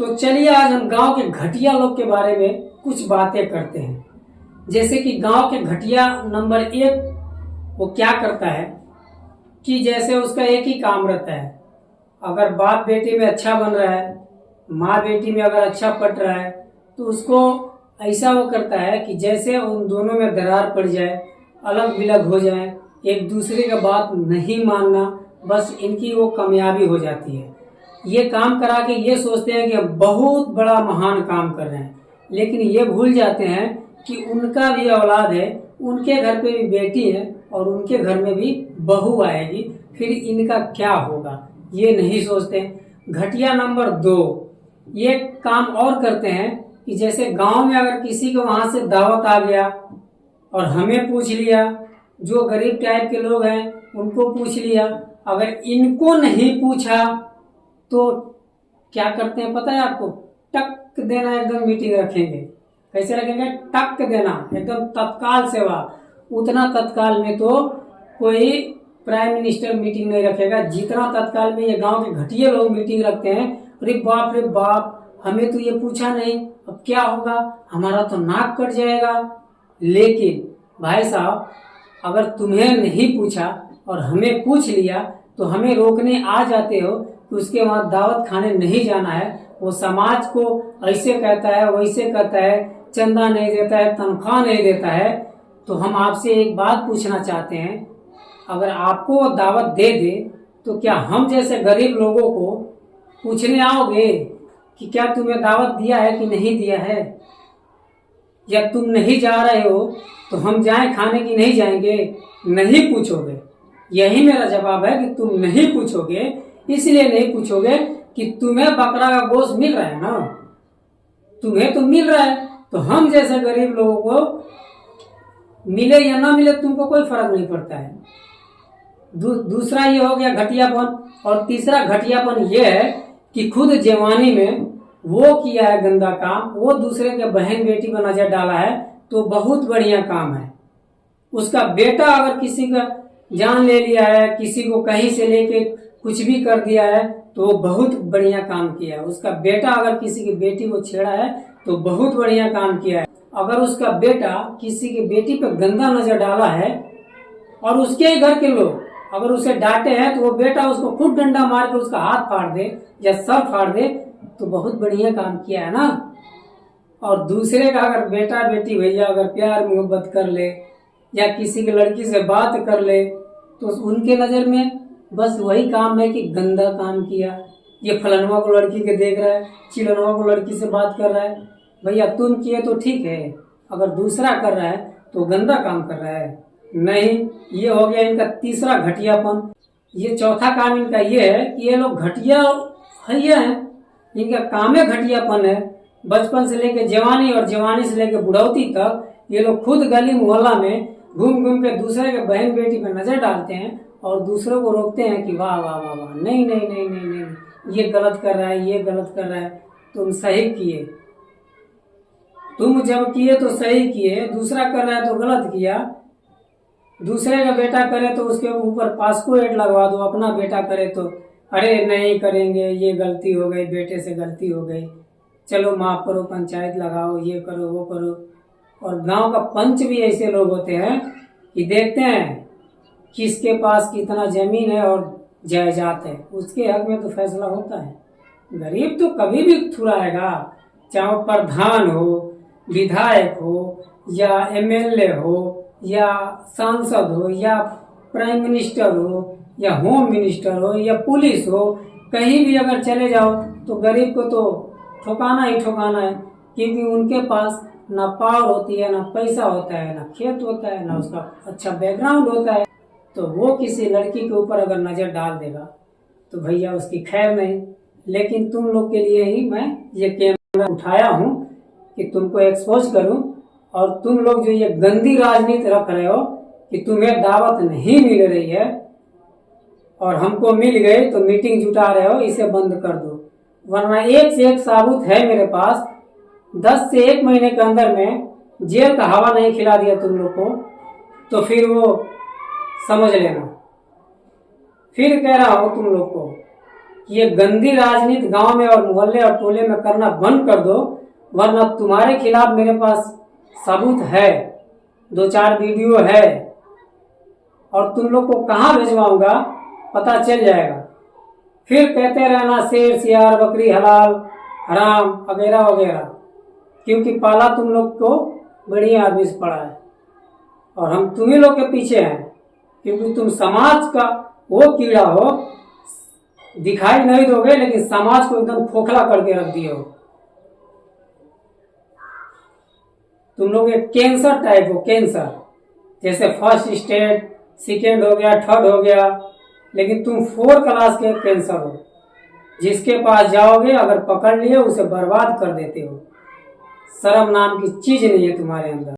तो चलिए आज हम गांव के घटिया लोग के बारे में कुछ बातें करते हैं। जैसे कि गांव के घटिया नंबर 1 वो क्या करता है कि जैसे उसका एक ही काम रहता है, अगर बाप बेटी में अच्छा बन रहा है, माँ बेटी में अगर अच्छा पट रहा है, तो उसको ऐसा वो करता है कि जैसे उन दोनों में दरार पड़ जाए, अलग बिलग हो जाए, एक दूसरे का बात नहीं मानना, बस इनकी वो कामयाबी हो जाती है। ये काम करा के ये सोचते हैं कि हम बहुत बड़ा महान काम कर रहे हैं, लेकिन ये भूल जाते हैं कि उनका भी औलाद है, उनके घर पे भी बेटी है और उनके घर में भी बहू आएगी, फिर इनका क्या होगा ये नहीं सोचते। घटिया नंबर 2 ये काम और करते हैं कि जैसे गांव में अगर किसी को वहां से दावत आ गया और हमें पूछ लिया, जो गरीब टाइप के लोग हैं उनको पूछ लिया, अगर इनको नहीं पूछा तो क्या करते हैं पता है आपको? टक देना, एकदम मीटिंग रखेंगे। कैसे रखेंगे? टक देना, एकदम तत्काल सेवा। उतना तत्काल में तो कोई प्राइम मिनिस्टर मीटिंग नहीं रखेगा जितना तत्काल में ये गांव के घटिया लोग मीटिंग रखते हैं। अरे बाप, हमें तो ये पूछा नहीं, अब क्या होगा, हमारा तो नाक कट जाएगा। लेकिन भाई साहब, अगर तुम्हें नहीं पूछा और हमें पूछ लिया तो हमें रोकने आ जाते हो कि उसके वहां दावत खाने नहीं जाना है। वो समाज को ऐसे कहता है, वैसे कहता है, चंदा नहीं देता है, तनख्वाह नहीं देता है। तो हम आपसे एक बात पूछना चाहते हैं, अगर आपको वो दावत दे दे तो क्या हम जैसे गरीब लोगों को पूछने आओगे कि क्या तुम्हें दावत दिया है कि नहीं दिया है? या तुम नहीं जा रहे हो तो हम जाएं खाने की नहीं जाएंगे? नहीं पूछोगे। यही मेरा जवाब है कि तुम नहीं पूछोगे। इसलिए नहीं पूछोगे कि तुम्हें बकरा का गोश्त मिल रहा है ना, तुम्हें तो मिल रहा है, तो हम जैसे गरीब लोगों को मिले या ना मिले तुमको कोई फर्क नहीं पड़ता है। दूसरा ये हो गया घटियापन। और तीसरा घटियापन ये है कि खुद जवानी में वो किया है गंदा काम, वो दूसरे के बहन बेटी को नजर डाला है, तो बहुत बढ़िया काम है। उसका बेटा अगर किसी का जान ले लिया है, किसी को कहीं से लेके कुछ भी कर दिया है, तो वो बहुत बढ़िया काम किया है। उसका बेटा अगर किसी की बेटी को छेड़ा है तो बहुत बढ़िया काम किया है। अगर उसका बेटा किसी की बेटी पे गंदा नजर डाला है और उसके घर के लोग अगर उसे डांटे हैं तो वो बेटा उसको खुद डंडा मार के उसका हाथ फाड़ दे या सर फाड़ दे, तो बहुत बढ़िया काम किया है ना। और दूसरे का अगर बेटा बेटी भैया अगर प्यार मोहब्बत कर ले या किसी की लड़की से बात कर ले तो उनके नजर में बस वही काम है कि गंदा काम किया। ये फलनवा को लड़की के देख रहा है, चिलनवा को लड़की से बात कर रहा है। भैया तुम किए तो ठीक है, अगर दूसरा कर रहा है तो गंदा काम कर रहा है। नहीं, ये हो गया इनका तीसरा घटियापन। ये चौथा काम इनका ये है कि ये लोग घटिया हैं, इनका काम है घटियापन है। बचपन से लेके जवानी और जवानी से लेके बुढ़ौती तक ये लोग खुद गली मोहल्ला में घूम घूम के दूसरे के बहन बेटी पे नजर डालते हैं और दूसरों को रोकते हैं कि वाह वाह वाह वाह, नहीं नहीं नहीं नहीं नहीं, ये गलत कर रहा है, ये गलत कर रहा है। तुम सही किए, तुम जब किए तो सही किए, दूसरा कर रहा है तो गलत किया। दूसरे का बेटा करे तो उसके ऊपर पास्को एड लगवा दो, अपना बेटा करे तो अरे नहीं करेंगे, ये गलती हो गई, बेटे से गलती हो गई, चलो माफ करो, पंचायत लगाओ, ये करो वो करो। और गांव का पंच भी ऐसे लोग होते हैं कि देखते हैं किसके पास कितना जमीन है और जायदाद है, उसके हक में तो फैसला होता है। गरीब तो कभी भी थुराएगा, चाहे प्रधान हो, विधायक हो या एमएलए हो या सांसद हो या प्राइम मिनिस्टर हो या होम मिनिस्टर हो या पुलिस हो, कहीं भी अगर चले जाओ तो गरीब को तो ठोकाना ही ठोकाना है, क्योंकि उनके पास ना पावर होती है, ना पैसा होता है, ना खेत होता है, ना उसका अच्छा बैकग्राउंड होता है। तो वो किसी लड़की के ऊपर अगर नजर डाल देगा तो भैया उसकी खैर नहीं। लेकिन तुम लोग के लिए ही मैं ये कैमरा उठाया हूँ कि तुमको एक्सपोज करूँ, और तुम लोग जो ये गंदी राजनीति रख रहे हो कि तुम्हें दावत नहीं मिल रही है और हमको मिल गई तो मीटिंग जुटा रहे हो, इसे बंद कर दो। वरना एक से एक साबुत है मेरे पास। 10 से 1 महीने के अंदर में जेल का हवा नहीं खिला दिया तुम लोग को तो फिर वो समझ लेना। फिर कह रहा हूँ तुम लोग को कि ये गंदी राजनीति गांव में और मोहल्ले और टोले में करना बंद कर दो, वरना तुम्हारे खिलाफ मेरे पास सबूत है, 2-4 वीडियो है और तुम लोग को कहाँ भिजवाऊंगा पता चल जाएगा। फिर कहते रहना शेर सियार बकरी हलाल हराम वगैरह वगैरह, क्योंकि पाला तुम लोग को बढ़िया आदमी से पड़ा है और हम तुम्ही लोग के पीछे हैं, क्योंकि तुम समाज का वो कीड़ा हो, दिखाई नहीं दोगे लेकिन समाज को एकदम खोखला करके रख दिए हो। तुम लोग एक कैंसर टाइप हो, कैंसर जैसे फर्स्ट स्टेज, सेकेंड हो गया, थर्ड हो गया, लेकिन तुम 4 क्लास के कैंसर हो। जिसके पास जाओगे अगर पकड़ लिए उसे बर्बाद कर देते हो। शर्म नाम की चीज नहीं है तुम्हारे अंदर।